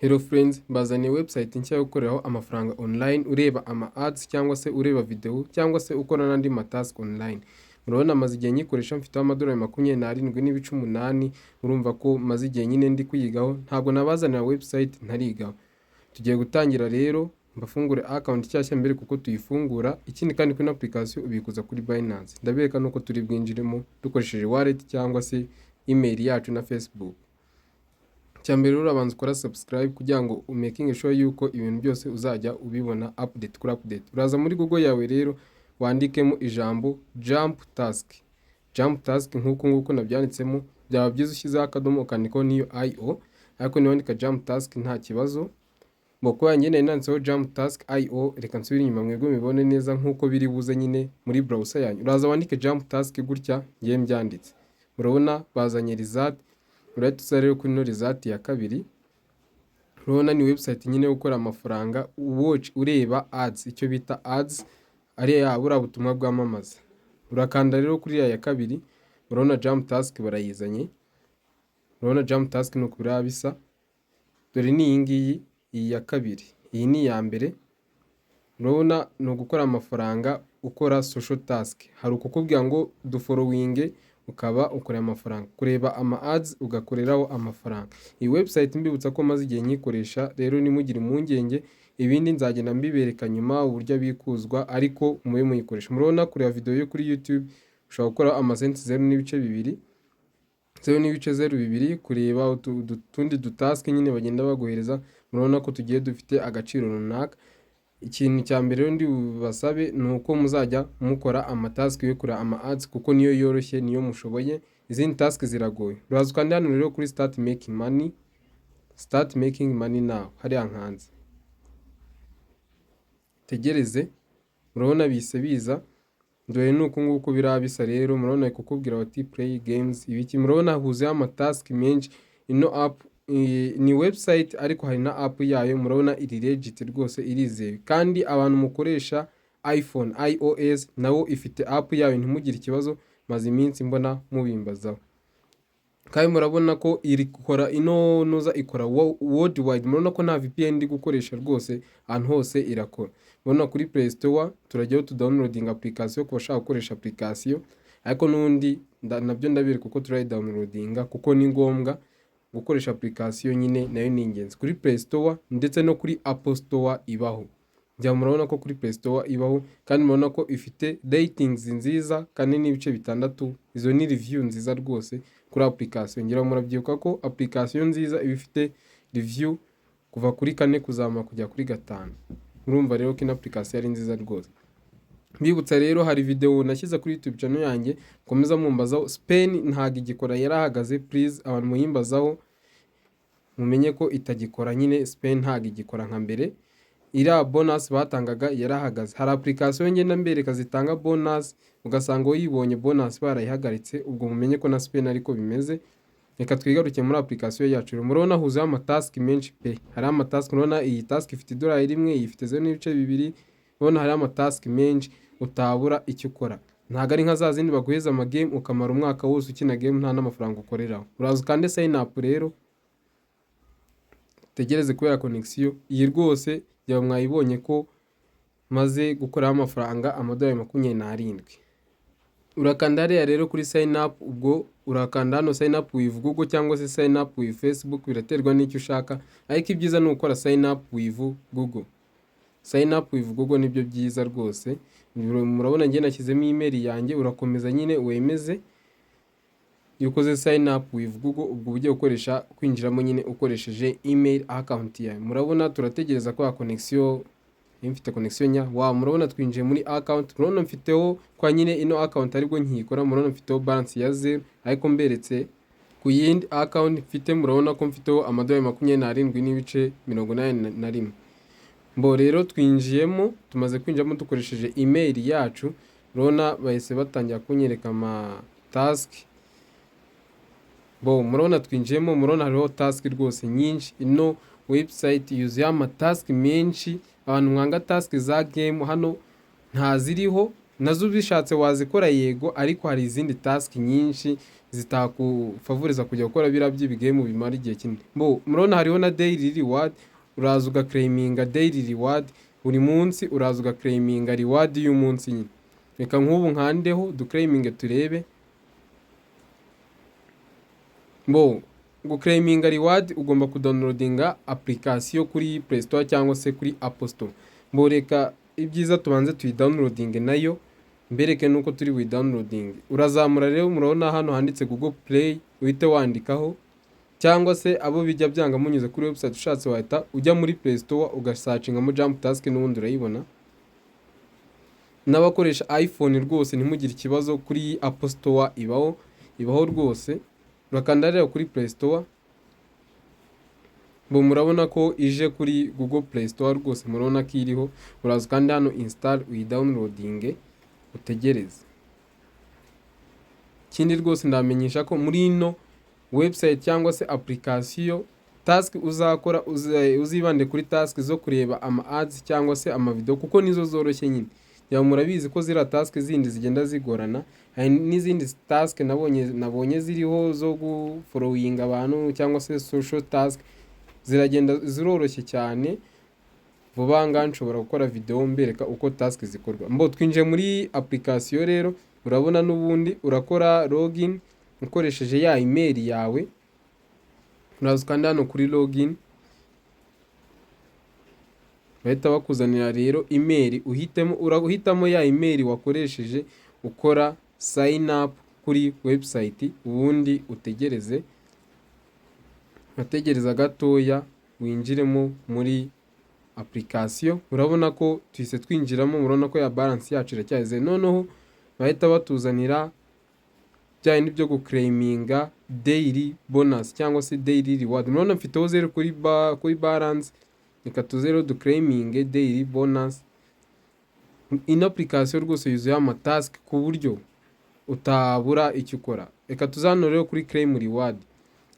Hello friends, bazaniye website nshya yo gukoreraho amafaranga online, ureba ama ads cyangwa se ureba video cyangwa se ukora n'andi matask online. Murabona maze igihe nyikoresha mfiteho amadolari 27 n'ibice 8, urumva ko maze igihe nyine ndi kuyigaho, ntabwo nabazanira website ntarigaho. Tugiye gutangira rero, mbafungure account nshyashya mbere kuko tuyifungura. Ikindi kandi kuri application ubikuza kuri Binance. Ndabereka nuko turi bwinjiremo dukoresheje wallet cyangwa se email yacu na Facebook. Cyambere urabanza ukora subscribe kugira ngo umaking sure yuko ibintu byose uzajya ubibona update kuri update. Uraza muri Google yawe rero wandikemo ijambo jump task nkuko nabyanditsemo, byaba byiza ushyizeho akadomo ukandikaho niyo IO, ariko niwandika jump task nta kibazo. Boko yanjye nanditseho jump task IO, reka nsubire inyuma mwebwe mibone neza nkuko biri buze nyine muri browser yanyu. Uraza wandike jump task gutya ngiye mbyanditse. Murabona bazanye result. Urahita uza rero kuri no result ya kabiri. Urabona ni website nyine yo gukora amafaranga, ureba ads, icyo bita ads ari yabura butumwa bwamamaza. Urakanda rero kuri ya kabiri. Urabona jump task barayizanye. Urabona jump task no kubira bisa. Dore ni iyi ya kabiri. Iyi ni ya mbere. Urabona no gukora amafaranga ukora social task. Hari ukukubwira ngo du following ukaba ukorera amafaranga, kureba ama ads ugakoreraho amafaranga. Iyi website mbibutsa ko maze igihe nyikoresha, rero nimugire impungenge, ibindi nzagenda mbibereka nyuma uburyo bikuzwa, ariko mube muyikoresha. Murabona kureba video yo kuri YouTube ushobora gukora amasenti 0.2 0.02 kureba utundi dutask nyine bagenda bagohereza. Murabona ko tugiye dufite agaciro runaka. Ikintu cya mbere ndi basabe nuko muzajya mukora amatask yo kura ama ads kuko niyo yoroshye, niyo mushoboye. Izindi task ziragoye. Uraza kandi hano rero kuri start making money now, hari ankanze tegereze. Murabona biza dore nuko nguko birabisa rero. Murabona kukubwira bati play games ibiki. Murabona huze ama task menshi. Ino app ni website ariko hari na app yayo. Murabona iri legit rwose, irizewe, kandi abantu mukoresha iPhone iOS nawo ifite app yayo, ntimugire ikibazo, maze iminsi mbona mubimbazaho. Kandi murabona ko iri gukora inoza ikora worldwide. Murabona ko nta VPN ndi gukoresha rwose, ahantu hose irakora. Murabona kuri Play Store turajyaho downloading application ku bashaka gukoresha application, ariko nundi nabyo ndabireka kuko turayi downloadinga kuko ni ngombwa gukoresha application nyine, nayo ni ingenzi. Kuri Play Store ndetse no kuri Apple Store ibaho. Njya murabona ko kuri Play Store ibaho, kandi murabona ko ifite ratings nziza kandi n'ibice 6. Izo ni review nziza rwose kuri application. Ngira murabyibuka ko application nziza ibifite review kuva kuri 4 kuzama kujya kuri 5. Urumva rero ko ino application ari nziza rwose. Mbibutsa rero hari video nashyize kuri YouTube channel yanjye, komeza mumbazaho. Spain ntago igikora, yarahagaze. Please abantu muhimbazaho mumenye ko itagikora nyine. Spain ntago igikora nka mbere. Ira bonus batangaga yarahagaze. Hari application ngenda mbereka zitanga bonus, ugasanga uyibonye bonus barayihagaritse. Ubwo mumenye ko na Spain ariko bimeze. Reka twigaruke muri application yacu. Murabona huza ama task menshi pe. Hari ama task, murabona iyi task ifite $1, iyi ifite 0.2. Murabona hari ama task menshi utabura icyo ukora. Ntago ari nka za zindi baguheza ama game ukamara umwaka wose ukina game nta n'amafaranga ukoreraho. Uraza kandi sign up rero, tegereze kubera connection. Iyi rwose yaba mwayibonye ko maze gukoraho amafaranga amadolari 27. Urakanda rero kuri sign up. Ubwo urakanda hano sign up with Google cyangwa se sign up with Facebook, biraterwa n'icyo ushaka, ariko ibyiza ni gukora sign up with Google. Sign up with Google nibyo byiza rwose. Murabona ngiye nashyizemo email yanjye, urakomeza nyine wemeze yukoze sign up with Google. Ubwo ugiye gukoresha kwinjiramo nyine ukoresheje email account yawe. Murabona turategereza ko connection, mfite connection nya. Murabona twinjiye muri account. Murabona mfiteho kwa nyine ino account aribwo nkikora. Murabona mfiteho balance ya 0, ariko mberetse ku yindi account mfite. Murabona ko mfiteho amadolari 27 n'ibice 81. Mbo rero twinjiyemo, tumaze kwinjiramo dukoresheje email yacu. Murabona bahise batangira kunyereka ama task. Murabona twinjiyemo, murabona hariho task rwose nyinshi. Ino website yuzuye ama task menshi. Abantu mwanga task za game hano ntaziriho, nazo ubishatse wazikora yego, ariko hari izindi task nyinshi zitakufavoriza kujya gukora biriya by'ibigame bimara igihe kinini. Murabona hariho na daily reward, uraza ugaclaiminga daily reward buri munsi, uraza ugaclaiminga reward y'umunsi nyine. Reka nk'ubu nkandeho duclaiminge turebe. Guclaiminga reward ugomba kudownloadinga application kuri Play Store cyangwa se kuri Apple Store. Reka ibyiza tubanze tuyidownloadinge nayo, mbereke nuko turi buyidownloadinge. Urazamura rero, murabona hano handitse Google Play, uhite wandikaho, cyangwa se abo bijya byanga munyuze kuri website ushatse wahita ujya muri Play Store ugasearchingamo Jump Task n'ubundi urayibona. N'abakoresha iPhone rwose ntimugire ikibazo, kuri Apple Store ibaho rwose. Urakanda rero kuri Play Store, murabona ko ije kuri Google Play Store rwose, murabona ko iriho. Uraza kandi hano install uyidownloadinge utegereze. Ikindi rwose ndamenyesha ko muri ino website cyangwa se application, task uzakora uzibande kuri task zo kureba ama ads cyangwa se ama video, kuko nizo zoroshye nyine. Ya murabizi ko zira task zindi zigenda zigorana, hari n'izindi task nabonye ziriho zo gufollowing abantu cyangwa se social task, ziragenda ziroroshye cyane. Vuba ngaha nshobora gukora video mbereka uko task zikorwa. Twinjiye muri application rero, urabona n'ubundi urakora login ukoresheje ya email yawe. Uraza kandi hano kuri login, bahita bakuzanira rero email, urahitamo ya email wakoresheje ukora sign up kuri website, ubundi utegereza gatoya winjiremo muri application. Urabona ko twise twinjiramo, murabona ko ya balance yacu iracyaheze. Noneho bahita batuzanira byane byo guclaiminga daily bonus cyangwa se daily reward. Murabona mfiteho 0 kuri balance, reka tuzero duclaiminge daily bonus. Ino application rwose yuzuye ama task ku buryo utabura icyo ukora. Reka tuzano rero kuri claim reward.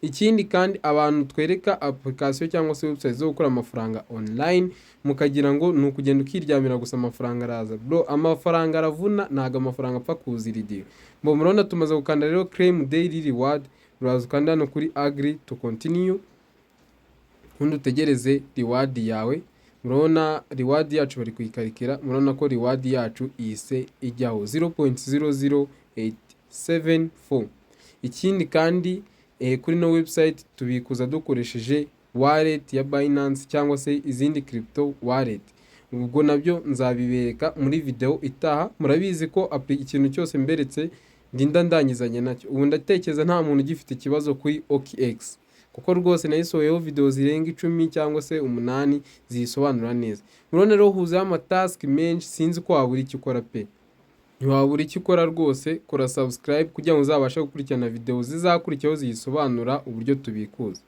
Ikindi kandi abantu twereka application cyangwa se website zo gukora amafaranga online, mukagira ngo ni ukugenda ukiryamira gusa amafaranga araza. Amafaranga aravuna, ntago amafaranga apfa kuziridiye. Murabona tumaze gukanda rero claim daily reward, uraza ukanda hano kuri agree to continue, undi utegereze reward yawe. Murabona reward yacu bari kuyikarikira, murabona ko reward yacu ise ijyaho 0.00874. Ikindi kandi kuri no website tubikuza dukoresheje wallet ya Binance cyangwa se izindi crypto wallet. Ubwo nabyo nzabibereka muri video itaha. Murabizi ko ikintu cyose mberetse ndinda ndangizanye nacyo. Ubu ndatekereza nta muntu ugifite ikibazo kuri OKX, kuko rwose nayisohoyeho video zirenga 10 cyangwa se 8 zisobanura neza. Murabona rero huzaho ama task menshi, sinzi ko wabura icyo ukora pe. Ntiwabura icyo ukora rwose, kora subscribe kugira ngo uzabashe gukurikirana video zizakurikiraho zisobanura uburyo tubikuza.